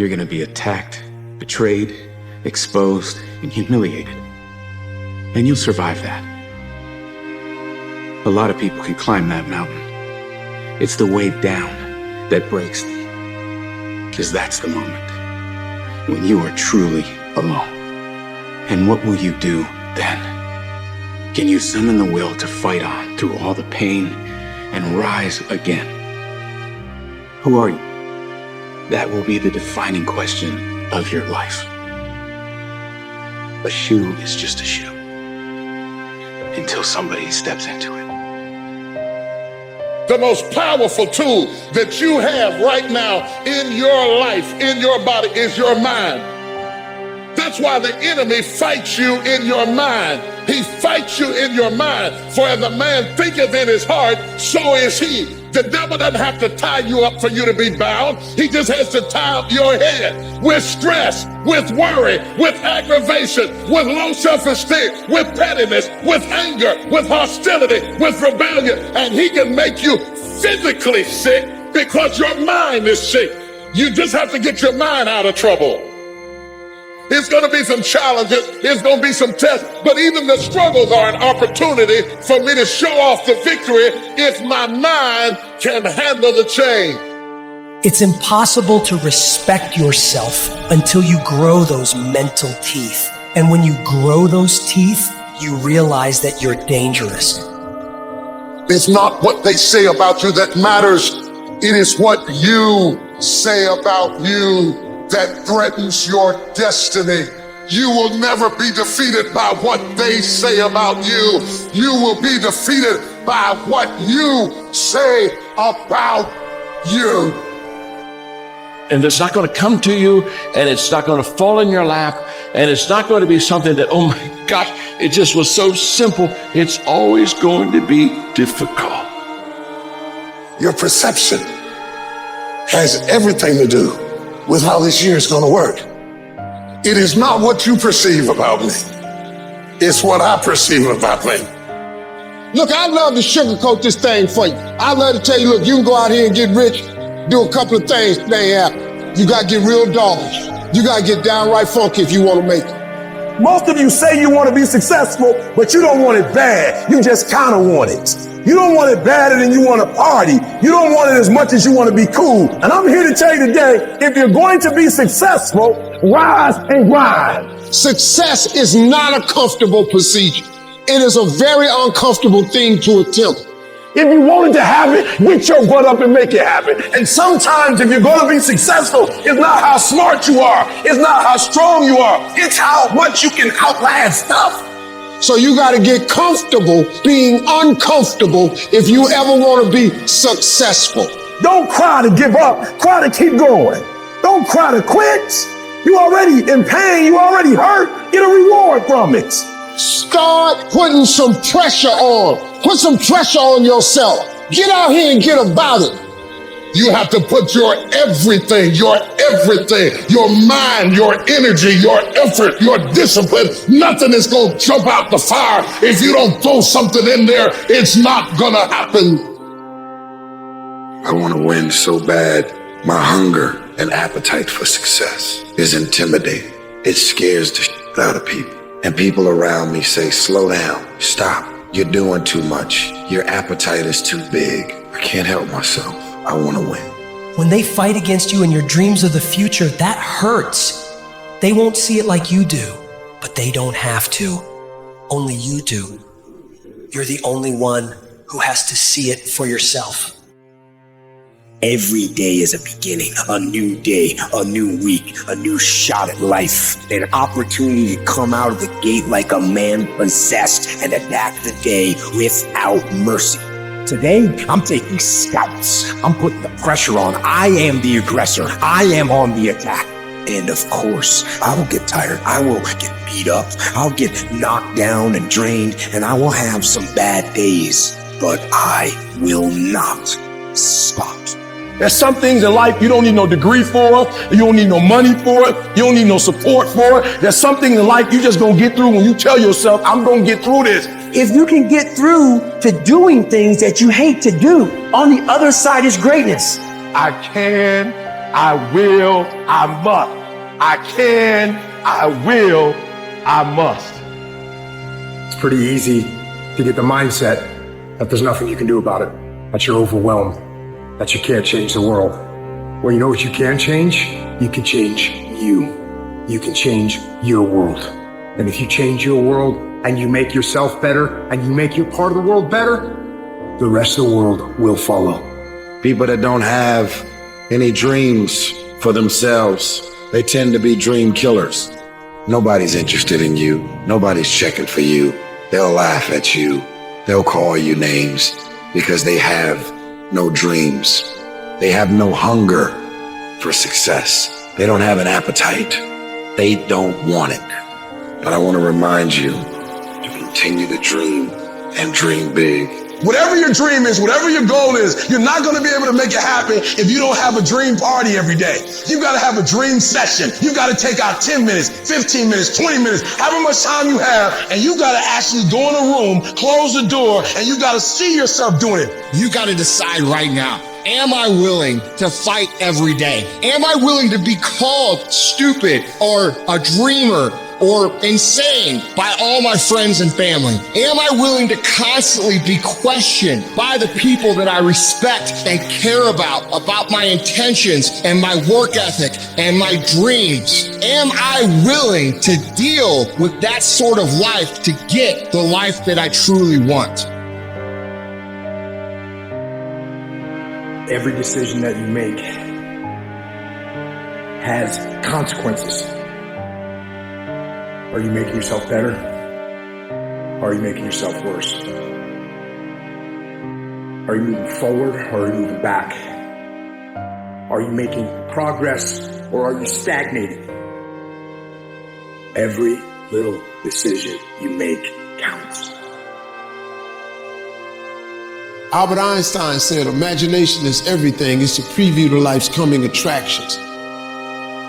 You're going to be attacked, betrayed, exposed, and humiliated. And you'll survive that. A lot of people can climb that mountain. It's the way down that breaks thee. Because that's the moment when you are truly alone. And what will you do then? Can you summon the will to fight on through all the pain and rise again? Who are you? That will be the defining question of your life. A shoe is just a shoe until somebody steps into it. The most powerful tool that you have right now in your life, in your body, is your mind. That's why the enemy fights you in your mind. He fights you in your mind. For as a man thinketh in his heart, so is he. The devil doesn't have to tie you up for you to be bound. He just has to tie up your head with stress, with worry, with aggravation, with low self-esteem, with pettiness, with anger, with hostility, with rebellion. And he can make you physically sick because your mind is sick. You just have to get your mind out of trouble. It's going to be some challenges. It's going to be some tests. But even the struggles are an opportunity for me to show off the victory if my mind can handle the change. It's impossible to respect yourself until you grow those mental teeth. And when you grow those teeth, you realize that you're dangerous. It's not what they say about you that matters. It is what you say about you that threatens your destiny. You will never be defeated by what they say about you. You will be defeated by what you say about you. And it's not going to come to you, and it's not going to fall in your lap, and it's not going to be something that, oh my gosh, it just was so simple. It's always going to be difficult. Your perception has everything to do with how this year is going to work. It is not what you perceive about me. It's what I perceive about me. Look, I'd love to sugarcoat this thing for you. I'd love to tell you, look, you can go out here and get rich, do a couple of things, they ain't happen. You got to get real dogs. You got to get downright funky if you want to make it. Most of you say you want to be successful, but you don't want it bad. You just kind of want it. You don't want it badder than you want to party. You don't want it as much as you want to be cool. And I'm here to tell you today, if you're going to be successful, rise and grind. Success is not a comfortable procedure. It is a very uncomfortable thing to attempt. If you wanted to have it, get your butt up and make it happen. And sometimes if you're going to be successful, it's not how smart you are. It's not how strong you are. It's how much you can outlast stuff. So you got to get comfortable being uncomfortable if you ever want to be successful. Don't cry to give up. Cry to keep going. Don't cry to quit. You already in pain. You already hurt. Get a reward from it. Start putting some pressure on. Put some pressure on yourself. Get out here and get about it. You have to put your everything, your mind, your energy, your effort, your discipline. Nothing is going to jump out the fire if you don't throw something in there. It's not going to happen. I want to win so bad. My hunger and appetite for success is intimidating. It scares the shit out of people. And people around me say, slow down, stop. You're doing too much. Your appetite is too big. I can't help myself. I want to win. When they fight against you in your dreams of the future, that hurts. They won't see it like you do, but they don't have to. Only you do. You're the only one who has to see it for yourself. Every day is a beginning, a new day, a new week, a new shot at life, an opportunity to come out of the gate like a man possessed and attack the day without mercy. Today, I'm taking scouts. I'm putting the pressure on. I am the aggressor. I am on the attack. And of course, I will get tired. I will get beat up. I'll get knocked down and drained, and I will have some bad days. But I will not stop. There's some things in life you don't need no degree for. You don't need no money for it. You don't need no support for it. There's some things in life you just gonna get through when you tell yourself, I'm gonna get through this. If you can get through to doing things that you hate to do, on the other side is greatness. I can I will, I must. I can, I will, I must. It's pretty easy to get the mindset that there's nothing you can do about it, that you're overwhelmed, that you can't change the world. Well, you know what you can change? You can change you. You can change your world. And if you change your world and you make yourself better and you make your part of the world better, the rest of the world will follow. People that don't have any dreams for themselves, they tend to be dream killers. Nobody's interested in you. Nobody's checking for you. They'll laugh at you. They'll call you names because they have no dreams. They have no hunger for success. They don't have an appetite. They don't want it. But I want to remind you to continue to dream and dream big. Whatever your dream is, whatever your goal is, you're not going to be able to make it happen if you don't have a dream party every day. You've got to have a dream session. You've got to take out 10 minutes, 15 minutes, 20 minutes, however much time you have, and you got to actually go in a room, close the door, and you got to see yourself doing it. You got to decide right now. Am I willing to fight every day? Am I willing to be called stupid or a dreamer or insane by all my friends and family? Am I willing to constantly be questioned by the people that I respect and care about my intentions and my work ethic and my dreams? Am I willing to deal with that sort of life to get the life that I truly want? Every decision that you make has consequences. Are you making yourself better? Or are you making yourself worse? Are you moving forward or are you moving back? Are you making progress or are you stagnating? Every little decision you make counts. Albert Einstein said, imagination is everything. It's a preview to life's coming attractions.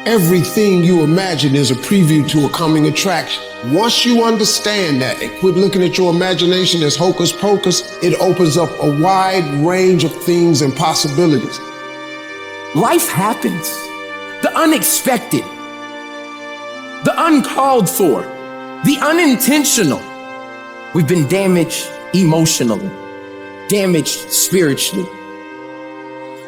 Everything you imagine is a preview to a coming attraction. Once you understand that and quit looking at your imagination as hocus pocus, it opens up a wide range of things and possibilities. Life happens. The unexpected. The uncalled for. The unintentional. We've been damaged emotionally. Damaged spiritually.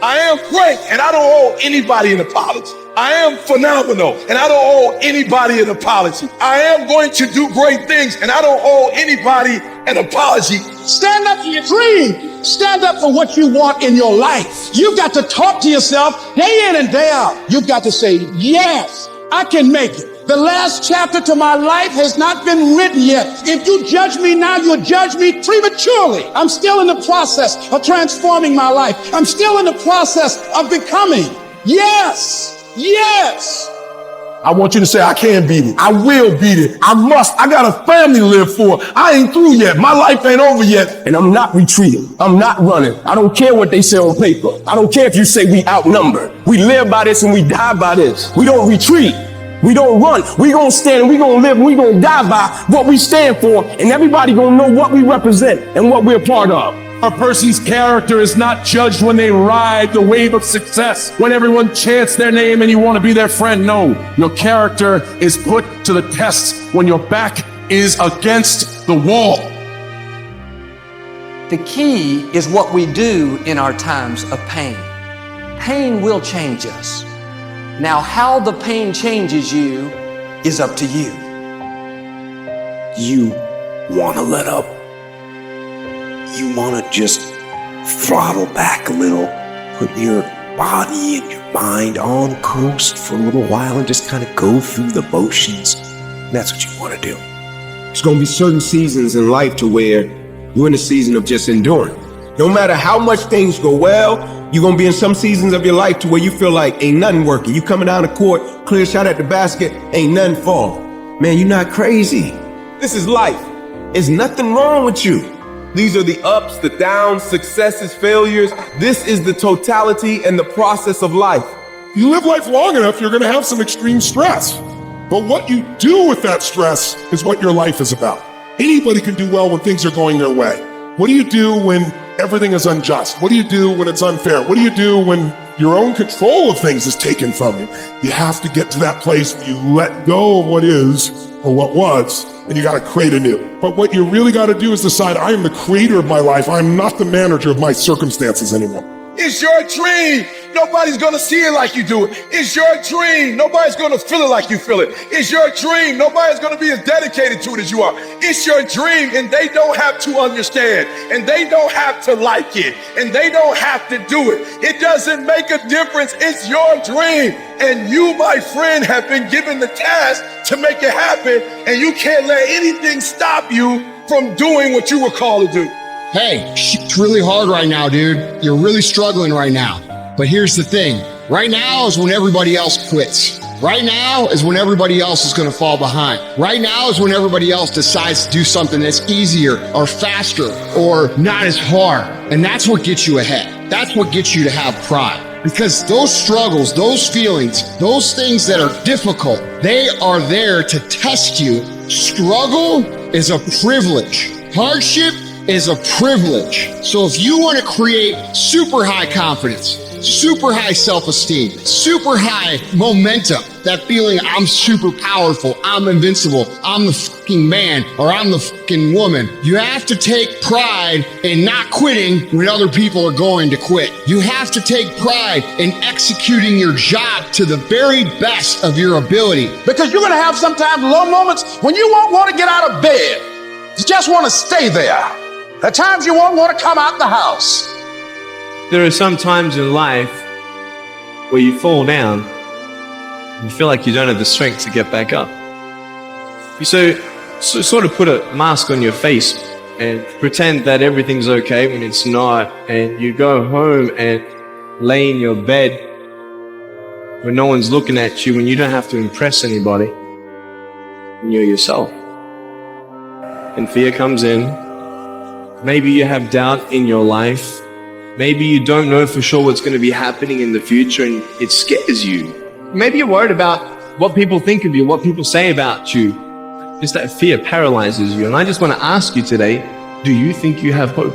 I am great, and I don't owe anybody an apology. I am phenomenal, and I don't owe anybody an apology. I am going to do great things, and I don't owe anybody an apology. Stand up for your dream. Stand up for what you want in your life. You've got to talk to yourself day in and day out. You've got to say, yes, I can make it. The last chapter to my life has not been written yet. If you judge me now, you'll judge me prematurely. I'm still in the process of transforming my life. I'm still in the process of becoming. Yes, yes. I want you to say, I can beat it. I will beat it. I must. I got a family to live for. I ain't through yet. My life ain't over yet. And I'm not retreating. I'm not running. I don't care what they say on paper. I don't care if you say we outnumbered. We live by this and we die by this. We don't retreat. We don't run. We gonna stand and we gonna live and we gonna die by what we stand for, and everybody gonna know what we represent and what we're part of. A person's character is not judged when they ride the wave of success, when everyone chants their name and you want to be their friend. No, your character is put to the test when your back is against the wall. The key is what we do in our times of pain. Pain will change us. Now, how the pain changes you is up to you. You want to let up. You want to just throttle back a little, put your body and your mind on coast for a little while and just kind of go through the motions. That's what you want to do. There's going to be certain seasons in life to where you're in a season of just enduring. No matter how much things go well, you're going to be in some seasons of your life to where you feel like ain't nothing working. You coming down the court, clear shot at the basket, ain't nothing falling. Man, you're not crazy. This is life. There's nothing wrong with you. These are the ups, the downs, successes, failures. This is the totality and the process of life. You live life long enough, you're going to have some extreme stress. But what you do with that stress is what your life is about. Anybody can do well when things are going their way. What do you do when everything is unjust? What do you do when it's unfair? What do you do when your own control of things is taken from you. You have to get to that place where you let go of what is or what was, and you got to create anew. But what you really got to do is decide, I am the creator of my life. I am not the manager of my circumstances anymore. It's your dream. Nobody's gonna see it like you do it. It's your dream. Nobody's gonna feel it like you feel it. It's your dream. Nobody's gonna be as dedicated to it as you are. It's your dream, and they don't have to understand, and they don't have to like it, and they don't have to do it. It doesn't make a difference. It's your dream, and you, my friend, have been given the task to make it happen, and you can't let anything stop you from doing what you were called to do. Hey, it's really hard right now, dude. You're really struggling right now. But here's the thing. Right now is when everybody else quits. Right now is when everybody else is going to fall behind. Right now is when everybody else decides to do something that's easier or faster or not as hard. And that's what gets you ahead. That's what gets you to have pride. Because those struggles, those feelings, those things that are difficult, they are there to test you. Struggle is a privilege. Hardship is a privilege. So if you want to create super high confidence, super high self-esteem, super high momentum, that feeling I'm super powerful, I'm invincible, I'm the fucking man, or I'm the fucking woman, you have to take pride in not quitting when other people are going to quit. You have to take pride in executing your job to the very best of your ability. Because you're going to have sometimes low moments when you won't want to get out of bed. You just want to stay there. At times you won't want to come out the house. There are some times in life where you fall down and you feel like you don't have the strength to get back up. You so sort of put a mask on your face and pretend that everything's okay when it's not, and you go home and lay in your bed when no one's looking at you, when you don't have to impress anybody, and you're yourself. And fear comes in. Maybe you have doubt in your life. Maybe you don't know for sure what's going to be happening in the future, and it scares you. Maybe you're worried about what people think of you, what people say about you. Just that fear paralyzes you. And I just want to ask you today, do you think you have hope?